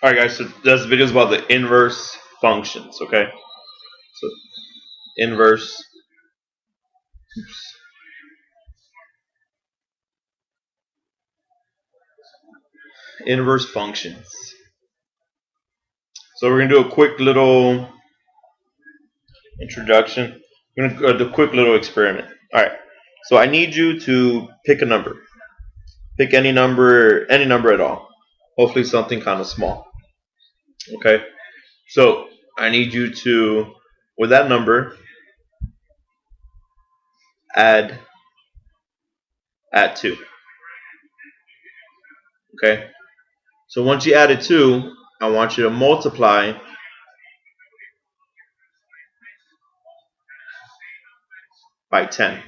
All right, guys. So this video is about the inverse functions. Okay. So inverse. Oops, inverse functions. So we're gonna do a quick little introduction. We're gonna do a quick little experiment. All right. So I need you to pick a number. Pick any number at all. Hopefully something kind of small. Okay. So I need you to, with that number, add add two. Okay. So once you added two, I want you to multiply by 10.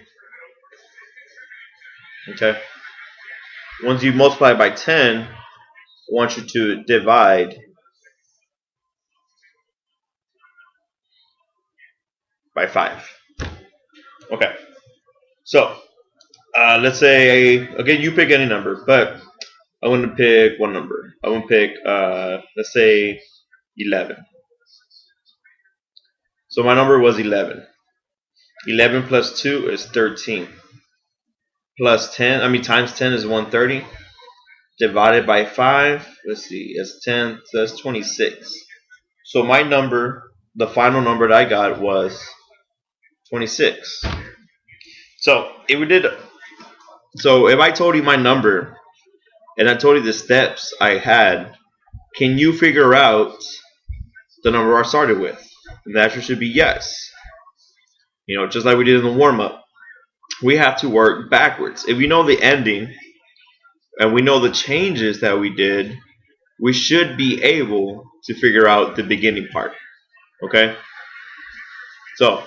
Okay. Once you multiply by 10, I want you to divide by 5. Okay. So let's say, again, you pick any number, but I want to pick one number. I want to pick, let's say, 11. So my number was 11. 11 plus 2 is 13. Plus 10, times 10 is 130. Divided by 5, let's see, it's 10, so that's 26. So my number, the final number that I got was 26. So if I told you my number and I told you the steps I had, can you figure out the number I started with? And the answer should be yes. Just like we did in the warm-up. We have to work backwards. If we know the ending and we know the changes that we did, we should be able to figure out the beginning part. Okay? So,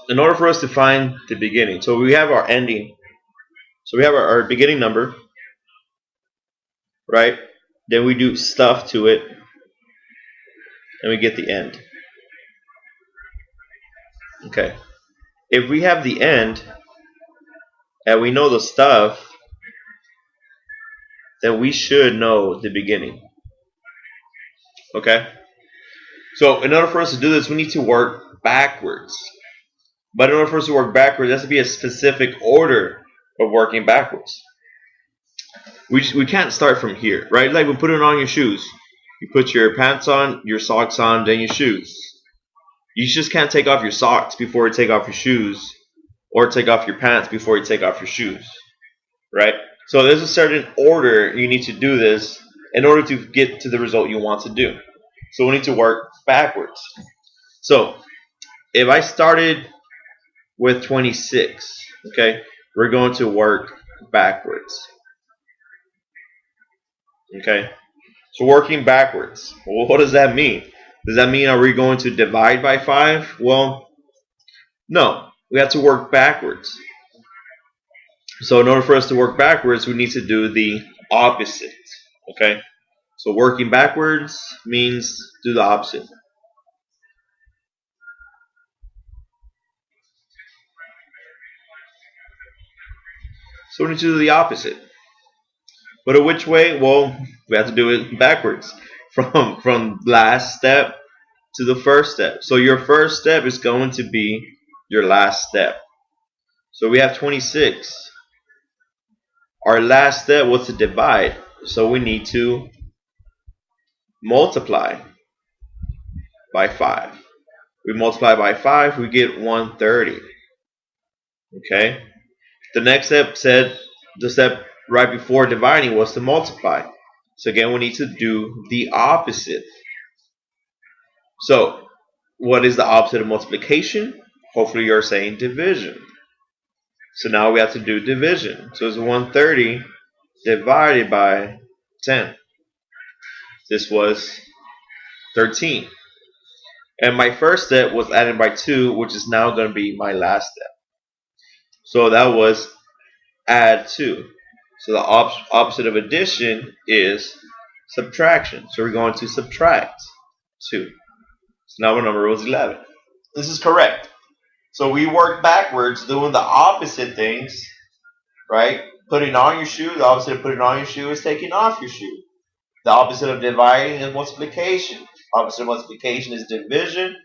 in order for us to find the beginning, so we have our ending. So we have our beginning number, right? Then we do stuff to it, and we get the end. Okay. If we have the end, and we know the stuff, then we should know the beginning. Okay? So in order for us to do this, we need to work backwards. But in order for us to work backwards, there has to be a specific order of working backwards. We can't start from here, right? Like when putting on your shoes. You put your pants on, your socks on, then your shoes. You just can't take off your socks before you take off your shoes, or take off your pants before you take off your shoes, right? So there's a certain order you need to do this in order to get to the result you want to do. So we need to work backwards. So if I started with 26, okay, we're going to work backwards. Okay, so working backwards. Well, what does that mean? Does that mean are we going to divide by 5? Well, no. We have to work backwards. So in order for us to work backwards, we need to do the opposite. Okay? So working backwards means do the opposite. So we need to do the opposite. But in which way? Well, we have to do it backwards. From last step to the first step. So your first step is going to be your last step. So we have 26. Our last step was to divide. So we need to multiply by 5. We multiply by 5, we get 130. Okay? The next step said, the step right before dividing was to multiply. So again, we need to do the opposite. So, what is the opposite of multiplication? Hopefully you're saying division. So now we have to do division. So it's 130 divided by 10. This was 13. And my first step was adding by 2, which is now going to be my last step. So that was add 2. So the opposite of addition is subtraction. So we're going to subtract 2. So now our number was 11. This is correct. So we work backwards doing the opposite things, right? Putting on your shoe, the opposite of putting on your shoe is taking off your shoe. The opposite of dividing is multiplication. Opposite of multiplication is division.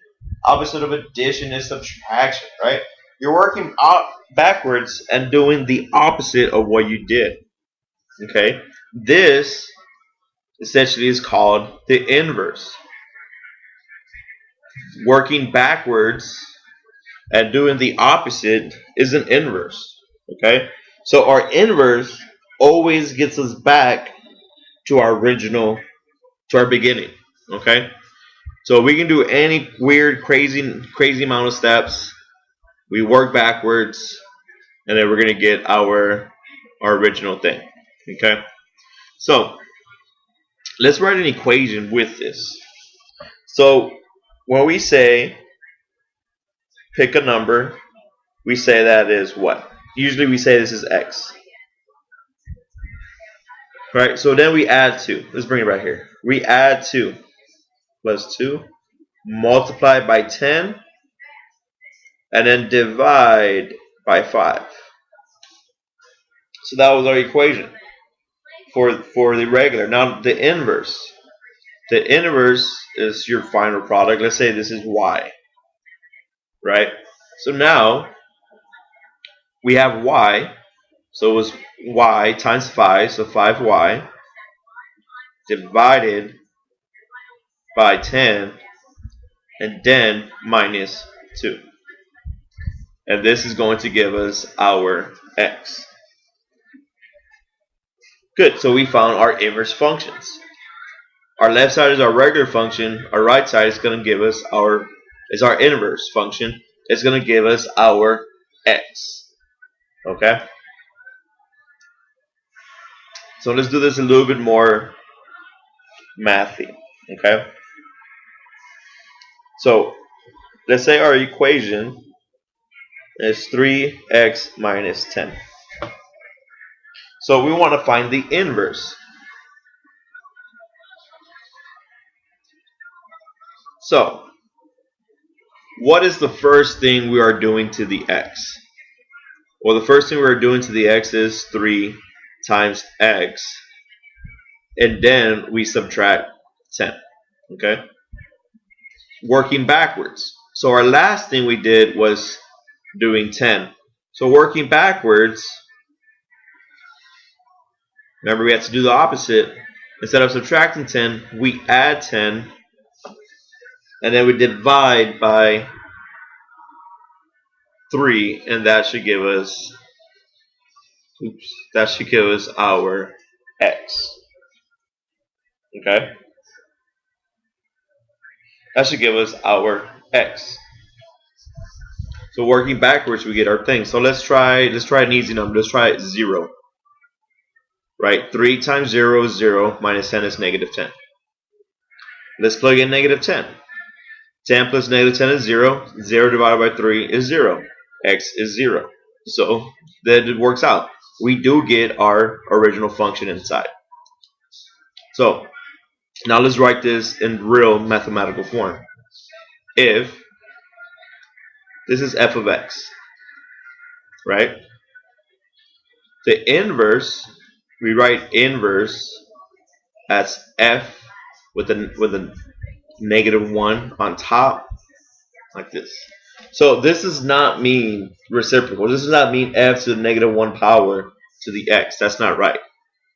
Opposite of addition is subtraction, right? You're working out backwards and doing the opposite of what you did. Okay? This essentially is called the inverse. Working backwards and doing the opposite is an inverse. Okay? So our inverse always gets us back to our original, to our beginning. Okay? So we can do any weird, crazy amount of steps. We work backwards, and then we're gonna get our original thing. Okay. So let's write an equation with this. So when we say pick a number, we say that is what? Usually we say this is x. Right? So then we add 2. Let's bring it right here. We add 2 plus 2, multiply by 10, and then divide by 5. So that was our equation for the regular. Now the inverse. The inverse is your final product. Let's say this is y. Right? So now we have y. So it was y times 5, so 5y divided by 10 and then minus 2. And this is going to give us our x. Good, so we found our inverse functions. Our left side is our regular function, our right side is going to give us our inverse function. It's going to give us our x. Okay? So let's do this a little bit more mathy. Okay? So let's say our equation is 3x minus 10. So we want to find the inverse. So what is the first thing we are doing to the x? Well, the first thing we are doing to the x is 3 times x, and then we subtract 10. Okay? Working backwards. So our last thing we did was doing 10. So working backwards, remember we had to do the opposite. Instead of subtracting 10, we add 10, and then we divide by 3, and that should give us our x. Okay? That should give us our x. So working backwards, we get our thing. So let's try an easy number. Let's try 0. Right? 3 times 0 is 0. Minus 10 is negative 10. Let's plug in negative 10. 10 plus negative 10 is 0. 0 divided by 3 is 0. X is 0. So then it works out. We do get our original function inside. So now let's write this in real mathematical form. If this is f of x, right? The inverse, we write inverse as f with a negative 1 on top, like this. So this does not mean reciprocal. This does not mean f to the negative 1 power to the x. That's not right.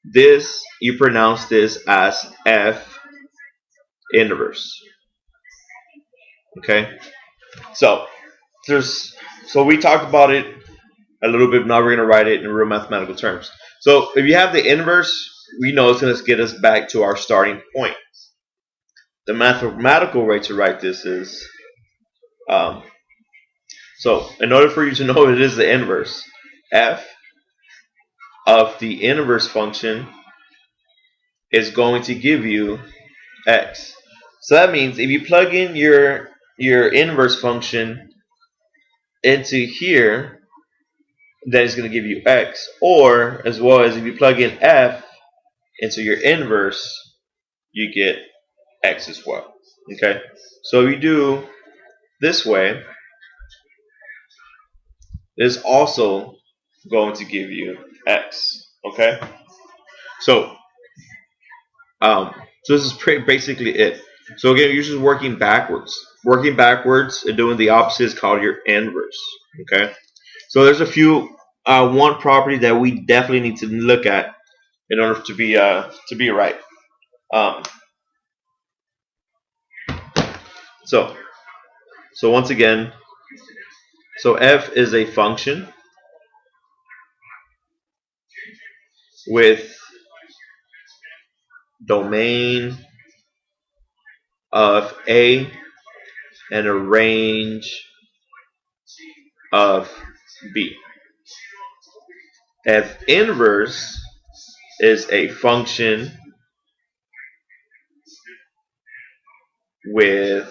This, you pronounce this as f inverse. Okay? So we talked about it a little bit. Now we're going to write it in real mathematical terms. So if you have the inverse, we know it's going to get us back to our starting point. The mathematical way to write this is, so in order for you to know it is the inverse, f of the inverse function is going to give you x. So that means if you plug in your inverse function into here, that is going to give you x. Or as well as if you plug in f into your inverse, you get x as well. Okay? So if you do this way, it's also going to give you x. Okay? So So this is basically it. So again, you're just working backwards. Working backwards and doing the opposite is called your inverse. Okay. So there's a few one property that we definitely need to look at in order to be right. Um, so once again, so f is a function with domain of a and a range of b. F inverse is a function with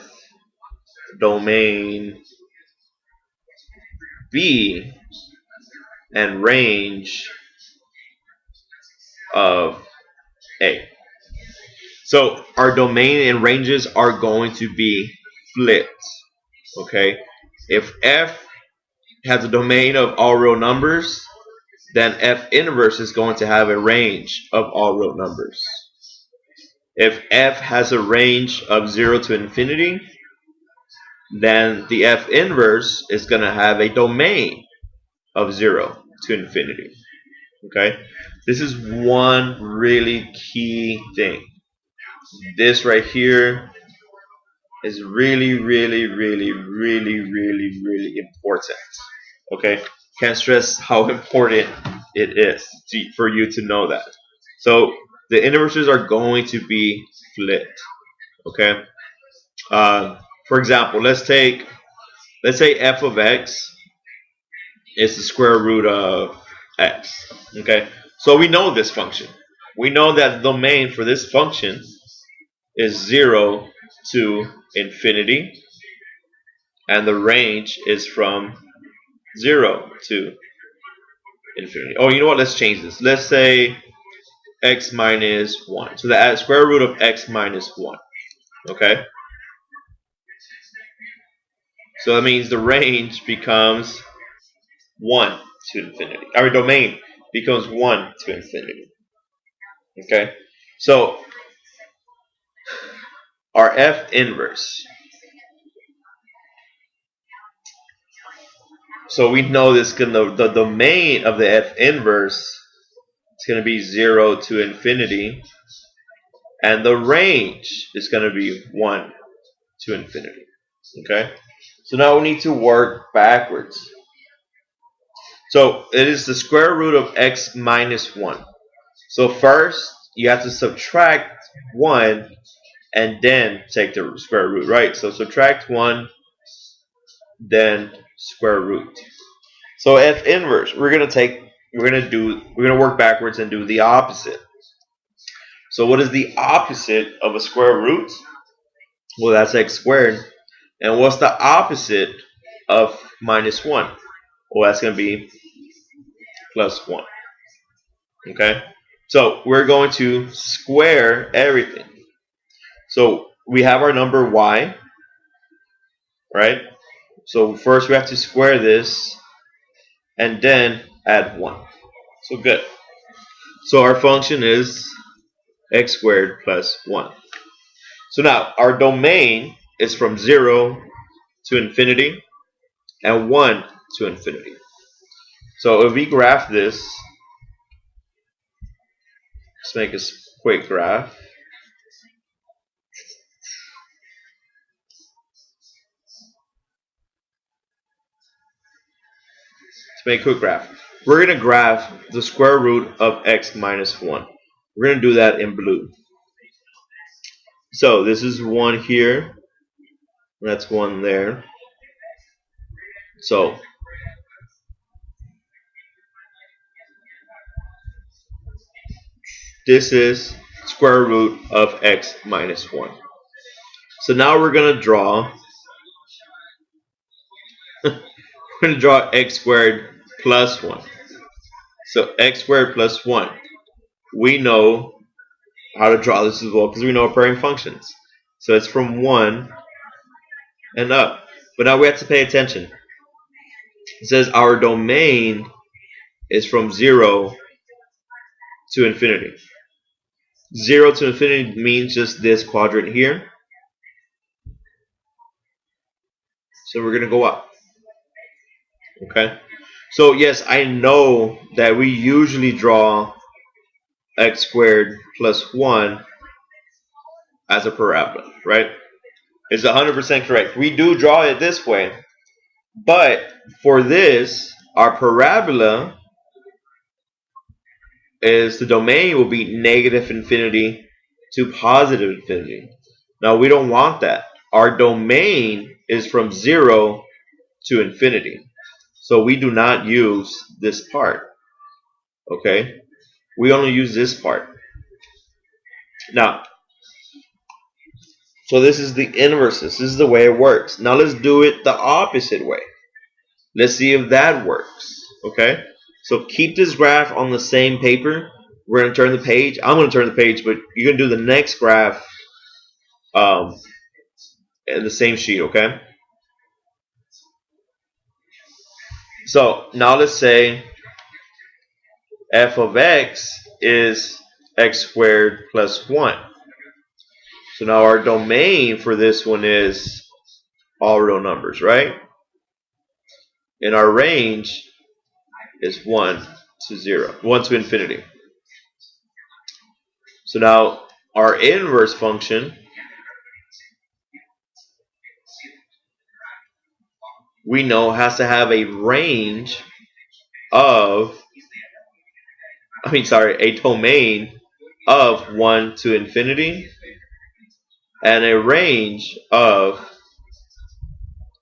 domain b and range of a. So our domain and ranges are going to be flipped. Okay, if f has a domain of all real numbers, then f inverse is going to have a range of all real numbers. If f has a range of 0 to infinity, then the f inverse is going to have a domain of 0 to infinity. Okay, this is one really key thing. This right here is really, really, really, really, really, really important. Okay, can't stress how important it is for you to know that. So the inverses are going to be flipped. Okay. For example, let's say f of x is the square root of x. Okay. So we know this function. We know that the domain for this function is 0 to infinity, and the range is from 0 to infinity. Oh, you know what? Let's change this. Let's say x minus 1. So the square root of x minus 1. Okay? So that means the range becomes 1 to infinity. Our domain becomes 1 to infinity. Okay? So our f inverse. So we know this the domain of the f inverse is going to be 0 to infinity, and the range is going to be 1 to infinity. Okay? So now we need to work backwards. So it is the square root of x minus 1. So first you have to subtract 1 and then take the square root, right? So subtract 1, then square root. So f inverse, we're gonna work backwards and do the opposite. So what is the opposite of a square root? Well, that's x squared. And what's the opposite of minus 1? Well, that's going to be plus 1. Okay? So we're going to square everything. So we have our number y, right? So first we have to square this and then add 1. So good. So our function is x squared plus 1. So now our domain is from 0 to infinity and 1 to infinity. So if we graph this, let's make a quick graph. Let's make a quick graph. We're going to graph the square root of x minus 1. We're going to do that in blue. So this is 1 here. That's 1 there. So this is square root of x minus 1. So now we're going to draw x squared plus 1. So x squared plus 1. We know how to draw this as well because we know our pairing functions. So it's from 1 and up. But now we have to pay attention. It says our domain is from 0 to infinity. 0 to infinity means just this quadrant here. So we're going to go up. Okay. So yes, I know that we usually draw x squared plus 1 as a parabola, right? It's 100% correct. We do draw it this way. But for this, our parabola is the domain will be negative infinity to positive infinity. Now we don't want that. Our domain is from 0 to infinity. So we do not use this part. Okay? We only use this part. Now, so this is the inverse. This is the way it works. Now let's do it the opposite way. Let's see if that works. Okay? So keep this graph on the same paper. We're going to turn the page. I'm going to turn the page, but you're going to do the next graph in the same sheet, okay? So now let's say f of x is x squared plus 1. So now our domain for this one is all real numbers, right? And our range is 1 to 0, 1 to infinity. So now our inverse function, we know has to have a range of, a domain of 1 to infinity and a range of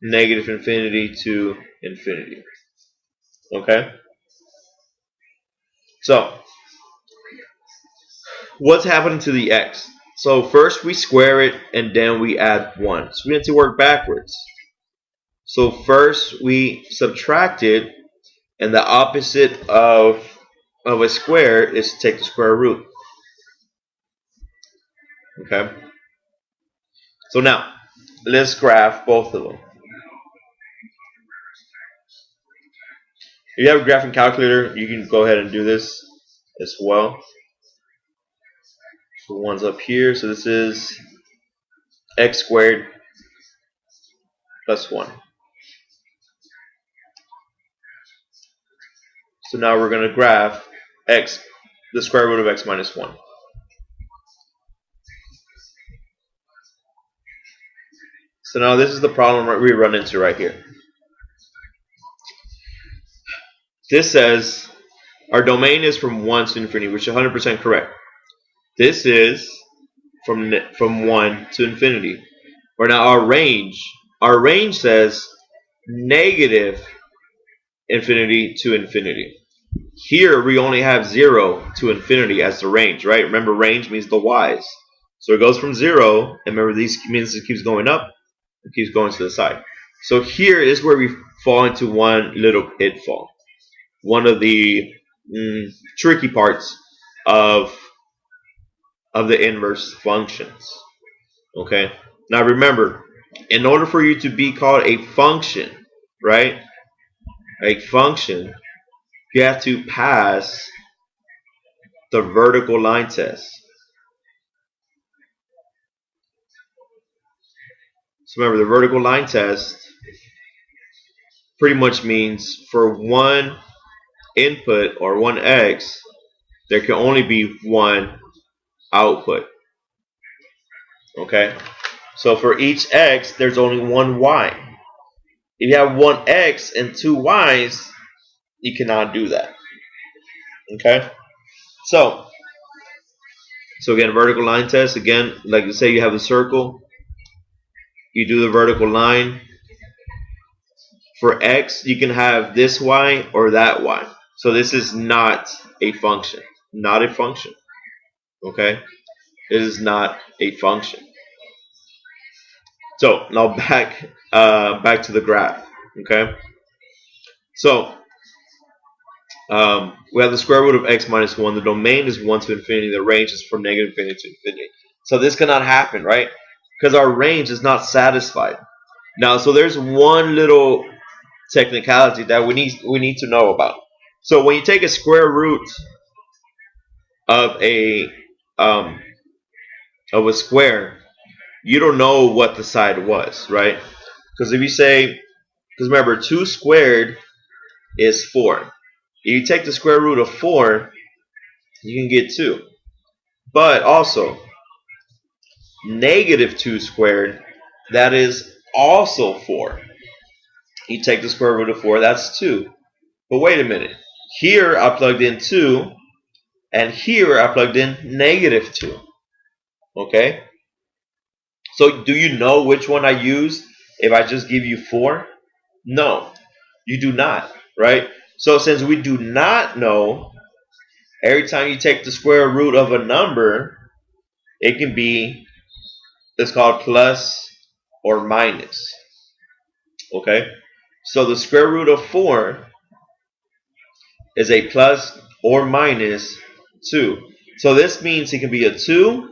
negative infinity to infinity. Okay? So, what's happening to the x? So first we square it and then we add 1. So we have to work backwards. So first we subtract it, and the opposite of a square is to take the square root. Okay? So now, let's graph both of them. If you have a graphing calculator, you can go ahead and do this as well. So one's up here, so this is x squared plus 1. So now we're going to graph x, the square root of x minus 1. So now this is the problem we run into right here. This says our domain is from 1 to infinity, which is 100% correct. This is from 1 to infinity. Or now our range says negative infinity to infinity. Here we only have 0 to infinity as the range, right? Remember, range means the y's. So it goes from 0, and remember these means it keeps going up, it keeps going to the side. So here is where we fall into one little pitfall. One of the tricky parts of the inverse functions. Okay? Now remember, in order for you to be called a function, right? A function, you have to pass the vertical line test. So remember, the vertical line test pretty much means for one input or one x, there can only be one output. Okay? So for each x, there's only one y. If you have one x and two y's, you cannot do that. Okay? So again, vertical line test. Again, like say you have a circle, you do the vertical line. For x, you can have this y or that y. So this is not a function. Not a function. Okay? It is not a function. So now back to the graph. Okay? So we have the square root of x minus 1. The domain is 1 to infinity. The range is from negative infinity to infinity. So this cannot happen, right? Because our range is not satisfied. Now, so there's one little technicality that we need to know about. So when you take a square root of a um, of a square, you don't know what the side was, right? Because if you say, because remember, 2 squared is 4. If you take the square root of 4, you can get 2. But also, negative 2 squared, that is also 4. You take the square root of 4, that's 2. But wait a minute. Here I plugged in 2, and here I plugged in negative 2. Okay? So do you know which one I use if I just give you 4? No, you do not, right? So since we do not know, every time you take the square root of a number, it can be, it's called plus or minus. Okay? So the square root of 4 is a plus or minus 2. So this means it can be a 2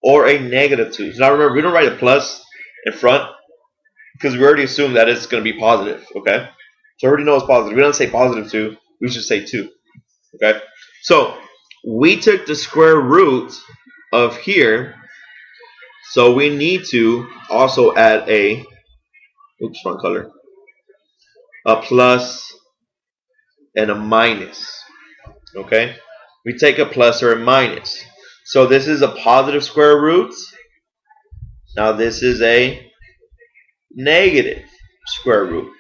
or a negative 2. So now remember, we don't write a plus in front because we already assume that it's going to be positive. Okay? So I already know it's positive. We don't say positive 2. We should say 2. Okay? So we took the square root of here. So we need to also add a, oops, wrong color, a plus and a minus. Okay? We take a plus or a minus. So this is a positive square root. Now this is a negative square root.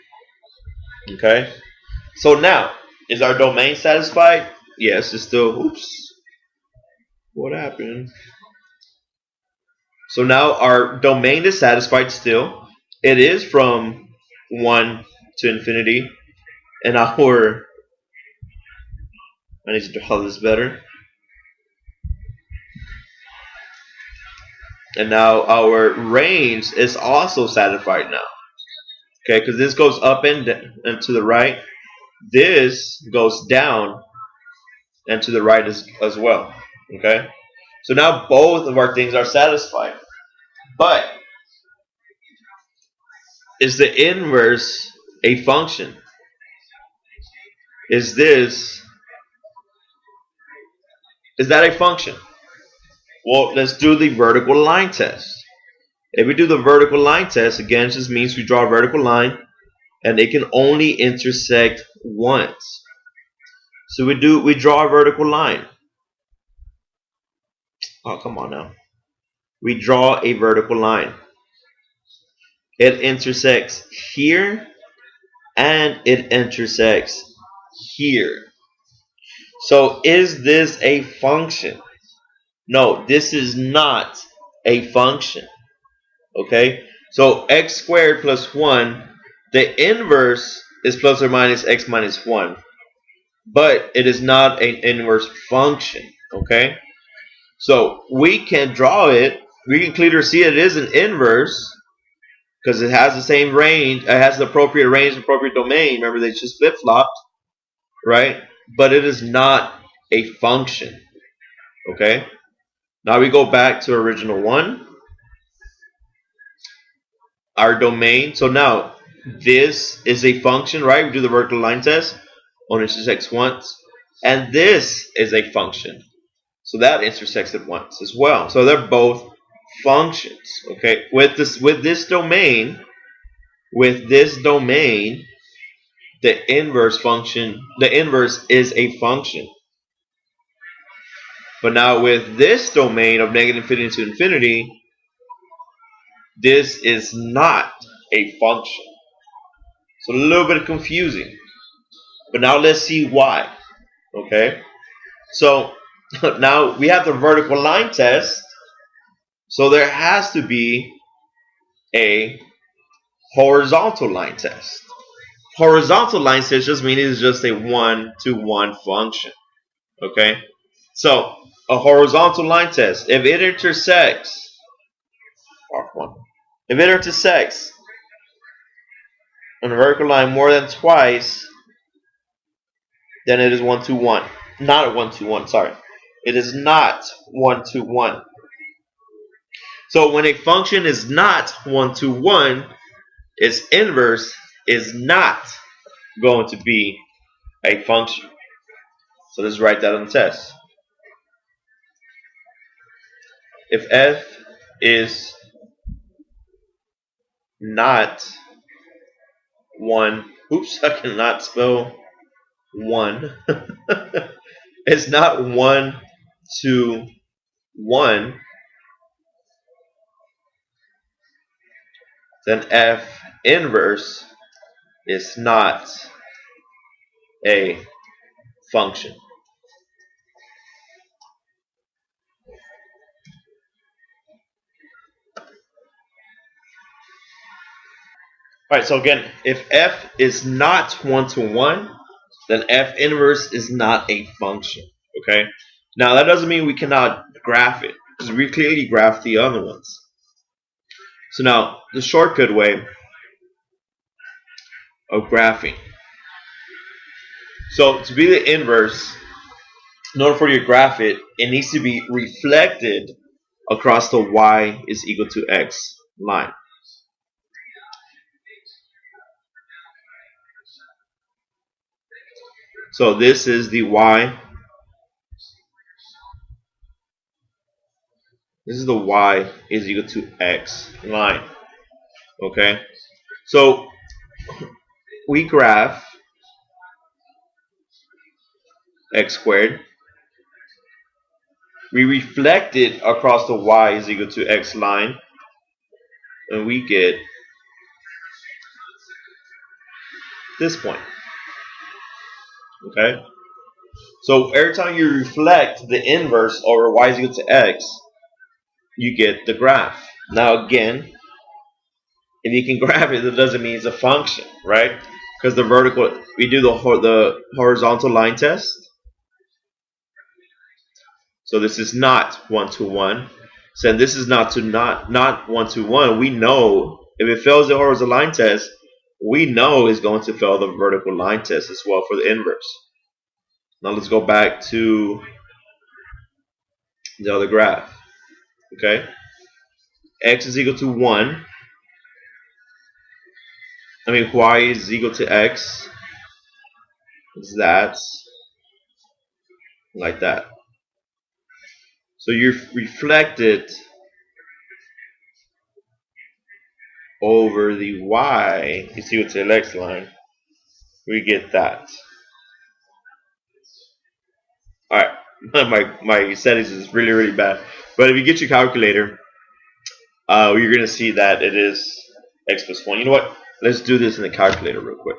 Okay? So now, is our domain satisfied? Yes, it's still, oops. What happened? So now our domain is satisfied still. It is from 1 to infinity. And our, I need to draw this better. And now our range is also satisfied now. Okay, because this goes up and to the right. This goes down and to the right as well. Okay, so now both of our things are satisfied. But is the inverse a function? Is that a function? Well, let's do the vertical line test. If we do the vertical line test, again, it just means we draw a vertical line and it can only intersect once. So we draw a vertical line. Oh, come on now. We draw a vertical line. It intersects here and it intersects here. So is this a function? No, this is not a function. Okay? So x squared plus 1, the inverse is plus or minus x minus 1. But it is not an inverse function. Okay? So we can draw it. We can clearly see it is an inverse because it has the same range. It has the appropriate range, appropriate domain. Remember, they just flip-flopped, right? But it is not a function. Okay? Now we go back to original 1. Our domain. So now this is a function, right? We do the vertical line test on intersects once. And this is a function. So that intersects at once as well. So they're both functions. Okay, with this domain, the inverse is a function. But now with this domain of negative infinity to infinity, this is not a function. So a little bit confusing. But now let's see why. Okay, so now we have the vertical line test. So there has to be a horizontal line test. Horizontal line test just means it's just a 1-to-1 function. Okay? So a horizontal line test, if it intersects on a vertical line more than twice, then it is 1-to-1. Not a 1-to-1, sorry. It is not 1-to-1. So when a function is not 1-to-1, its inverse is not going to be a function. So let's write that on the test. if f is not 1, oops, I cannot spell 1. It's not 1 to 1, then f inverse is not a function. Alright, so again, if f is not 1 to 1, then f inverse is not a function. Okay? Now that doesn't mean we cannot graph it, because we clearly graph the other ones. So now, the shortcut way of graphing. So to be the inverse, in order for you to graph it, it needs to be reflected across the y is equal to x line. So this is the y. This is the y is equal to x line. Okay? So we graph x squared. We reflect it across the y is equal to x line. And we get this point. Okay? So every time you reflect the inverse over y is equal to x, you get the graph. Now again, if you can graph it, that doesn't mean it's a function, right? Because the vertical, we do the horizontal line test. So this is not 1 to 1. So this is not 1 to 1. We know if it fails the horizontal line test, we know it's going to fail the vertical line test as well for the inverse. Now let's go back to the other graph. Okay, x is equal to 1. I mean, y is equal to x. That's like that. So you reflect it over the y is equal to the x line. We get that. Alright, my settings is really bad. But if you get your calculator, you're going to see that it is x plus 1. You know what? Let's do this in the calculator real quick.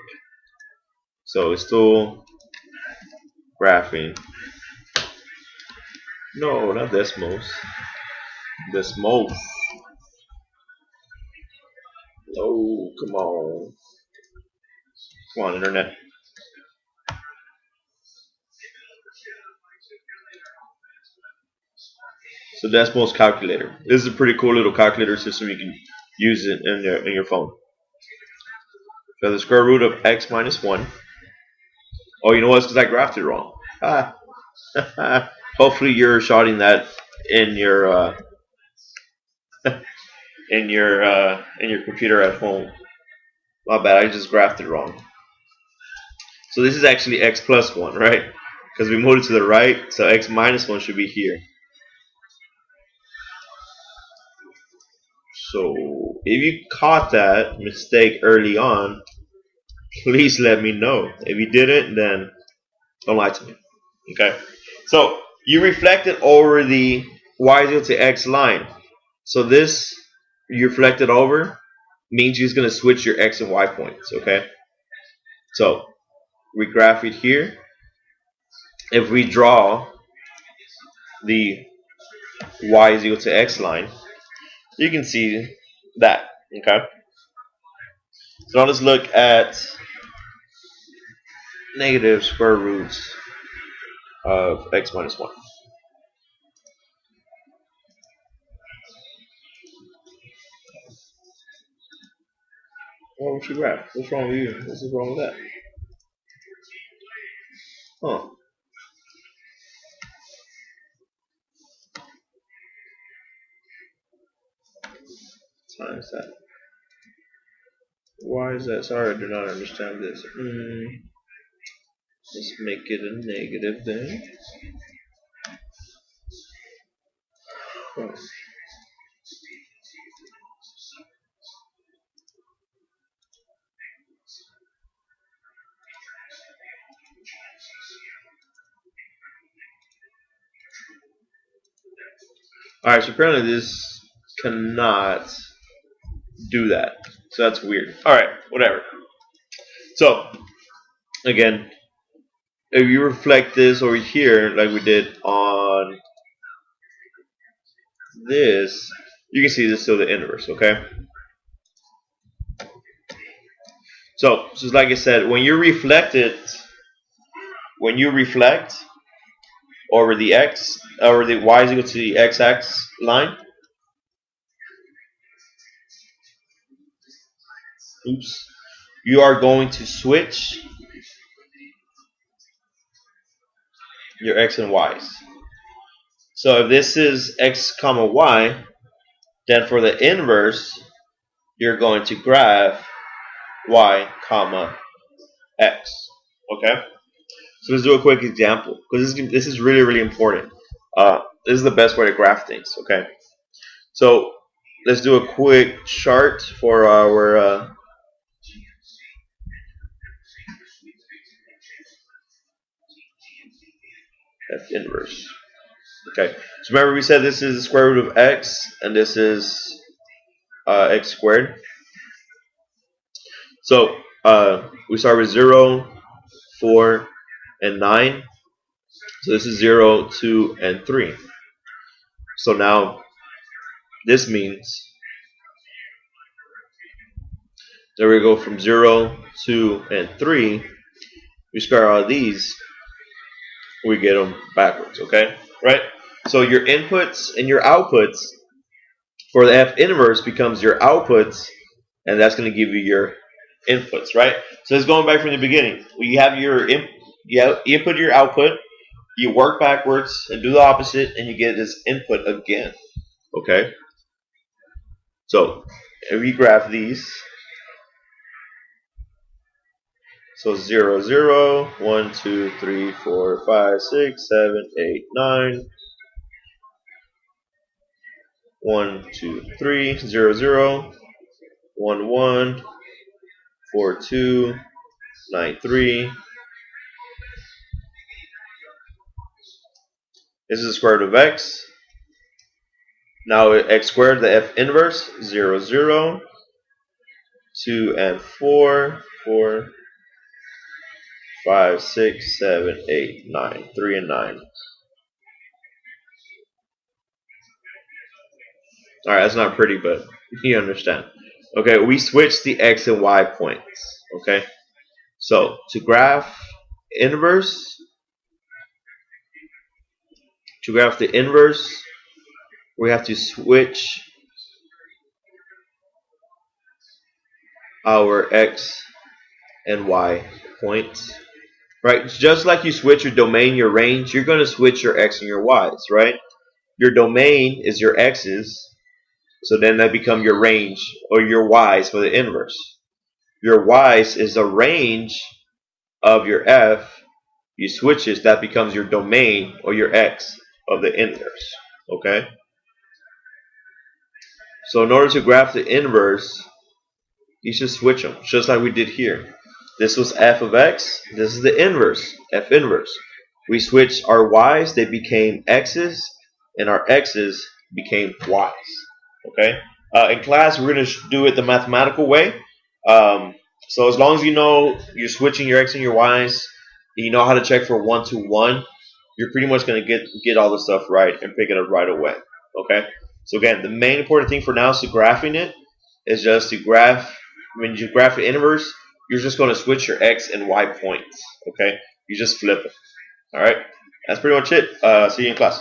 So it's still graphing. No, not Desmos. Desmos. Oh, come on. Come on, internet. So Desmos calculator. This is a pretty cool little calculator system. You can use it in your phone. So the square root of x minus 1. Oh, you know what? It's because I graphed it wrong. Hopefully you're shotting that in your in your computer at home. My bad, I just graphed it wrong. So this is actually x plus 1, right? Because we moved it to the right, so x minus 1 should be here. So if you caught that mistake early on, please let me know. If you didn't, then don't lie to me. Okay? So you reflect it over the y is equal to x line. So this you reflect it over means you're going to switch your x and y points. Okay? So we graph it here. If we draw the y is equal to x line, you can see that. Okay? So now let's look at negative square roots of x minus 1. Oh, what's your graph? What's wrong with you? What's wrong with that? Huh. Times that. Why is that? Sorry, I do not understand this. Let's make it a negative then. Oh. Alright, so apparently this cannot do that. So that's weird. Alright, whatever. So, again, if you reflect this over here, like we did on this, you can see this is still the inverse, okay? So, just like I said, when you reflect over the x, or the y is equal to the x-axis line, you are going to switch your x and y's. So if this is x comma y, then for the inverse, you're going to graph y comma x. Okay? So let's do a quick example, because this is really, really important. This is the best way to graph things. Okay? So let's do a quick chart for our f inverse. Okay, so remember we said this is the square root of x, and this is x squared. So we start with 0, 4, and 9. So this is 0, 2, and 3. So now this means that we go from 0, 2, and 3. We square all these, we get them backwards. Okay, right? So your inputs and your outputs for the f inverse becomes your outputs, and that's going to give you your inputs, right? So it's going back from the beginning. You have your input, your output. You work backwards and do the opposite, and you get this input again. Okay. So if we graph these, so 0, 0, 1, 2, 3, 4, 5, 6, 7, 8, 9. 1, 2, 3, 0, 0, 1, 1, 4, 2, 9, 3. This is the square root of x. Now x squared, the f inverse, 0, 0, 2 and 4, 4, 5, 6, 7, 8, 9, 3 and 9. Alright, that's not pretty, but you understand. Okay, we switched the x and y points. Okay, so to graph inverse, we have to switch our x and y points. Right? Just like you switch your domain, your range, you're going to switch your x and your y's, right? Your domain is your x's, so then that become your range, or your y's for the inverse. Your y's is a range of your f. You switch it, that becomes your domain, or your x of the inverse. Okay? So in order to graph the inverse, you should switch them, just like we did here. This was f of x. This is the inverse, f inverse. We switched our y's, they became x's, and our x's became y's. Okay? In class, we're going to do it the mathematical way. So as long as you know you're switching your x and your y's, and you know how to check for 1 to 1, you're pretty much going to get all the stuff right and pick it up right away. Okay? So again, the main important thing for now is to graphing it is just to graph. When you graph the inverse, you're just going to switch your x and y points. Okay? You just flip it. All right? That's pretty much it. See you in class.